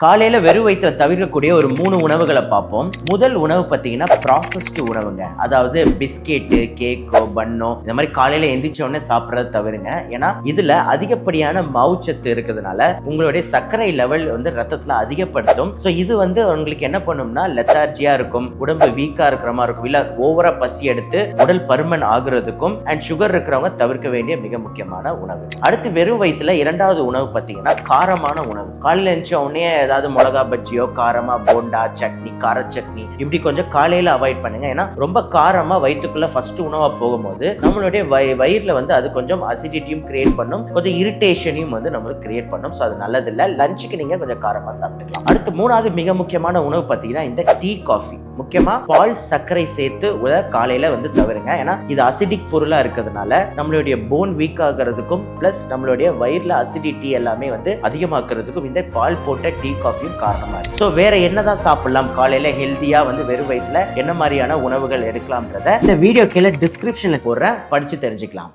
காலையில வெறும் வயிற்றுல தவிர்க்கக்கூடிய ஒரு 3 உணவுகளை பார்ப்போம். முதல் உணவு பார்த்தீங்கன்னா ப்ராசஸ்டு உணவுங்க. அதாவது பிஸ்கெட்டு, கேக்கோ, பன்னோ இந்த மாதிரி காலையில எந்திரிச்ச உடனே சாப்பிட்றத தவிருங்க. ஏன்னா இதுல அதிகப்படியான மாவுச்சத்து இருக்கிறதுனால உங்களுடைய சர்க்கரை லெவல் வந்து ரத்தத்துல அதிகப்படுத்தும். ஸோ இது வந்து உங்களுக்கு என்ன பண்ணும்னா லெத்தார்ஜியா இருக்கும், உடம்பு வீக்கா இருக்கிற மாதிரி இருக்கும், இல்ல ஓவரா பசி எடுத்து உடல் பருமன் ஆகுறதுக்கும் அண்ட் சுகர் இருக்கிறவங்க தவிர்க்க வேண்டிய மிக முக்கியமான உணவு. அடுத்து வெறும் வயிற்றுல இரண்டாவது உணவு பார்த்தீங்கன்னா காரமான உணவு. காலையில எழுந்திரிச்ச உடனே ஏதாவது மிளகா பஜ்ஜியோ, காரமா போண்டா, சட்னி, கார சட்னி இப்படி கொஞ்சம் காலையில அவாய்ட் பண்ணுங்க. ஏன்னா ரொம்ப காரமா வயிற்றுக்குள்ள ஃபர்ஸ்ட் உணவா போகும்போது நம்மளுடைய வயிறுல வந்து அது கொஞ்சம் அசிடிட்டியும் கிரியேட் பண்ணும், கொஞ்சம் இரிட்டேஷனையும் வந்து நம்மளுக்கு கிரியேட் பண்ணும். ஸோ அது நல்லது இல்லை. லஞ்சுக்கு நீங்க கொஞ்சம் காரமா சாப்பிட்டுக்கலாம். அடுத்து மூணாவது மிக முக்கியமான உணவு பார்த்தீங்கன்னா இந்த டீ, காஃபி. முக்கியமா பால், சர்க்கரை சேர்த்து காலையில வந்து தவிருங்க. ஏன்னா இது அசிடிக் பொருளா இருக்கிறதுனால நம்மளுடைய போன் வீக் ஆகிறதுக்கும் பிளஸ் நம்மளுடைய வயிறுல அசிடிட்டி எல்லாமே வந்து அதிகமாக்குறதுக்கும் இந்த பால் போட்ட டீ, காஃபியும் காரணமா இருக்கு. ஸோ வேற என்னதான் சாப்பிடலாம் காலையில ஹெல்த்தியா வந்து வெறும் வயிற்றுல என்ன மாதிரியான உணவுகள் எடுக்கலாம்ன்றத இந்த வீடியோ கீழே டிஸ்கிரிப்ஷன்ல போடுறேன், படிச்சு தெரிஞ்சுக்கலாம்.